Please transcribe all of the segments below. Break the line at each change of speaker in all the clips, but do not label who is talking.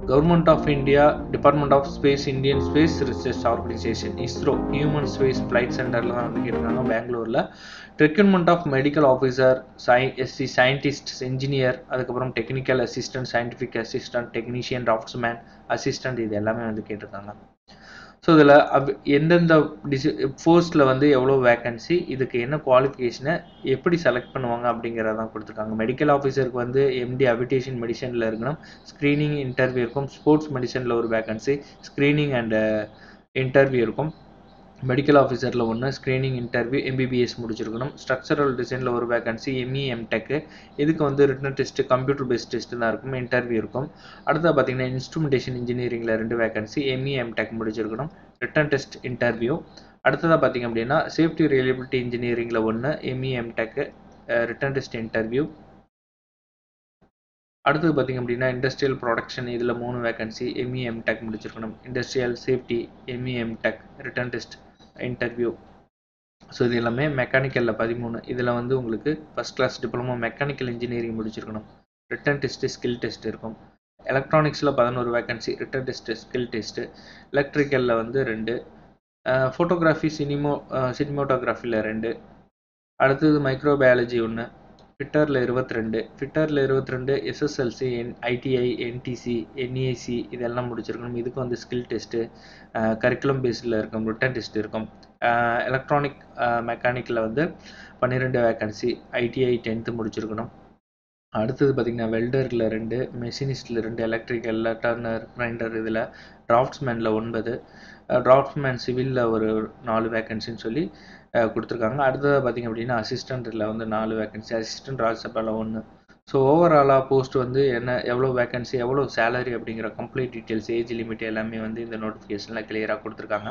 Government of India, department of space, Indian space research organisation, ISRO human space flight சென்டரில் தான் வந்து கேட்டிருக்காங்க பெங்களூரில். Recruitment of medical officer, SC scientist, engineer, அதுக்கப்புறம் technical assistant, scientific assistant, technician, draughtsman, assistant, இது எல்லாமே வந்து கேட்டிருக்காங்க. ஸோ இதில் எந்தெந்த போஸ்ட்டில் வந்து எவ்வளோ வேக்கன்சி, இதுக்கு என்ன குவாலிஃபிகேஷனை எப்படி செலக்ட் பண்ணுவாங்க அப்படிங்கிறதான் கொடுத்துருக்காங்க. மெடிக்கல் ஆஃபீஸருக்கு வந்து எம்டி அபிடேஷன் மெடிசனில் இருக்கணும், ஸ்க்ரீனிங் இன்டர்வியூ இருக்கும். ஸ்போர்ட்ஸ் மெடிசனில் ஒரு வேக்கன்சி, ஸ்க்ரீனிங் அண்ட் இன்டர்வியூ இருக்கும். மெடிக்கல் ஆஃபீஸரில் ஒன்று, ஸ்க்ரீனிங் இன்டர்வியூ, எம்பிபிஎஸ் முடிச்சிருக்கணும். ஸ்ட்ரக்சரல் டிசைனில் ஒரு வேகன்சி, எம்இ எம்டெக்கு, இதுக்கு வந்து written test, computer based test தான் இருக்கும், இன்டர்வியூ இருக்கும். அடுத்தது பார்த்தீங்கன்னா இன்ஸ்ட்ருமெண்டேஷன் இன்ஜினியரிங்கில் 2 வேகன்சி, எம்இ எம்டெக் முடிச்சிருக்கணும், ரிட்டன் டெஸ்ட், இன்டர்வியூ. அடுத்ததாக பார்த்தீங்க அப்படின்னா சேஃப்டி ரிலையபிலிட்டி இன்ஜினியரிங்கில் 1, ME MTech, written test, interview. அடுத்தது பார்த்திங்க அப்படின்னா இண்டஸ்ட்ரியல் ப்ரொடக்ஷன், இதில் 3 வேகன்சி, எம்இ எம்டெக் முடிச்சிருக்கணும். Industrial safety, ME MTech, written test, interview. So இது எல்லாமே மெக்கானிக்கலில் 13, இதில் வந்து உங்களுக்கு first class diploma mechanical engineering முடிச்சிருக்கணும், ரிட்டன் டெஸ்ட்டு, ஸ்கில் டெஸ்ட் இருக்கும். எலக்ட்ரானிக்ஸில் 11 vacancy, written test, skill test. எலக்ட்ரிக்கலில் வந்து 2, ஃபோட்டோகிராஃபி, சினிமோட்டோகிராஃபியில் 2. அடுத்தது மைக்ரோபயாலஜி 1, ஃபிட்டரில் 22, ஃபிட்டரில் 22, எஸ்எஸ்எல்சி, ஐடிஐ, என்டிசி, என்ஏசி இதெல்லாம் முடிச்சிருக்கணும். இதுக்கு வந்து ஸ்கில் டெஸ்ட்டு, கரிக்குலம் பேஸில் இருக்கும், ரிட்டன் டெஸ்ட் இருக்கும். எலக்ட்ரானிக் மெக்கானிக்கில் வந்து 12 வேக்கன்சி, ஐடிஐ 10th முடிச்சிருக்கணும். அடுத்தது பார்த்திங்கன்னா வெல்டரில் 2, மெஷினிஸ்டில் 2, எலக்ட்ரிக்கலில், டர்னர், கிரைண்டர், இதில் டிராஃப்ட்ஸ்மேனில் 9, டிராஃப்ட்ஸ்மேன் சிவிலில் ஒரு 4 வேக்கன்சின்னு சொல்லி கொடுத்துருக்காங்க. அடுத்தது பார்த்திங்க அப்படின்னா அசிஸ்டண்ட்டில் வந்து 4 வேக்கன்சி, அசிஸ்டன்ட் ராஜ்சபாவில் 1. ஸோ ஓவராலாக போஸ்ட் வந்து எவ்வளோ வேக்கன்சி, எவ்வளோ சேலரி அப்படிங்கிற கம்ப்ளீட் டீட்டெயில்ஸ், ஏஜ் லிமிட் எல்லாமே வந்து இந்த நோட்டிஃபிகேஷனில் கிளியராக கொடுத்துருக்காங்க.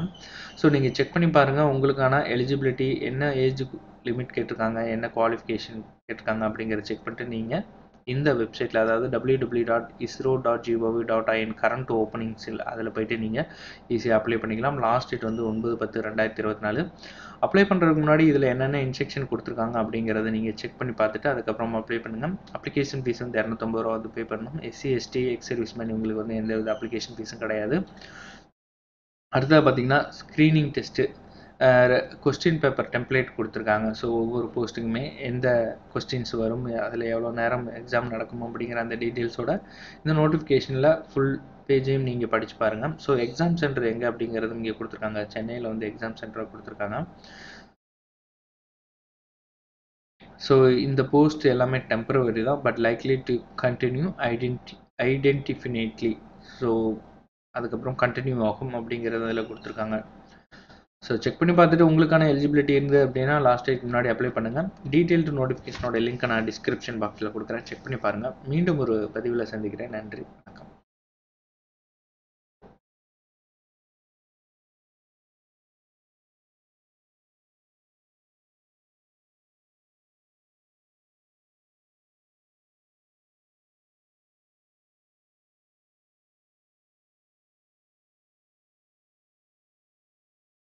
ஸோ நீங்கள் செக் பண்ணி பாருங்கள் உங்களுக்கான எலிஜிபிலிட்டி என்ன, ஏஜ் லிமிட் கேட்டிருக்காங்க, என்ன குவாலிஃபிகேஷன் கேட்டிருக்காங்க அப்படிங்கிறத செக் பண்ணிட்டு நீங்கள் இந்த வெப்சைட்டில், அதாவது www.isro.gov.in கரண்ட் ஓப்பனிங்ஸில் அதில் போய்ட்டு நீங்கள் ஈஸியாக அப்ளை பண்ணிக்கலாம். லாஸ்ட் டேட் வந்து 9/10/2024. அப்ளை பண்ணுறதுக்கு முன்னாடி இதில் என்னென்ன இன்ஸ்ட்ரக்ஷன் கொடுத்துருக்காங்க அப்படிங்கிறத நீங்கள் செக் பண்ணி பார்த்துட்டு அதுக்கப்புறம் அப்ளை பண்ணுங்கள். அப்ளிகேஷன் ஃபீஸ் வந்து 250 ரூபா வந்து பே பண்ணணும். எஸ்சி, எஸ்டி, எக்ஸ் சர்வீஸ்மேன் இவங்களுக்கு வந்து எந்த வித அப்ளிகேஷன் ஃபீஸும் கிடையாது. அடுத்தது பார்த்திங்கன்னா screening test, question paper template கொடுத்துருக்காங்க. ஸோ ஒவ்வொரு போஸ்ட்டுக்குமே எந்த கொஸ்டின்ஸ் வரும், அதில் எவ்வளோ நேரம் எக்ஸாம் நடக்கும் அப்படிங்கிற அந்த டீட்டெயில்ஸோட இந்த நோட்டிஃபிகேஷனில் ஃபுல் பேஜையும் நீங்கள் படித்து பாருங்கள். ஸோ எக்ஸாம் சென்டர் எங்கே அப்படிங்கிறது இங்கே கொடுத்துருக்காங்க. சென்னையில் வந்து எக்ஸாம் சென்டரை கொடுத்துருக்காங்க. ஸோ இந்த போஸ்ட் எல்லாமே டெம்பரவரி தான், but likely to continue indefinitely. So அதுக்கப்புறம் கண்டினியூ ஆகும் அப்படிங்கிறது அதில் கொடுத்துருக்காங்க. ஸோ செக் பண்ணி பார்த்துட்டு உங்களுக்கான எலிஜிபிலிட்டி இருந்து அப்படின்னா லாஸ்ட் டேட் முன்னாடி அப்ளை பண்ணுங்கள். டீட்டெயில்டு நோட்டிஃபிகேஷனோட லிங்க்கை நான் டிஸ்கிரிப்ஷன் பாக்ஸில் கொடுக்குறேன், செக் பண்ணி பாருங்கள். மீண்டும் ஒரு பதிவில் சந்திக்கிறேன். நன்றி.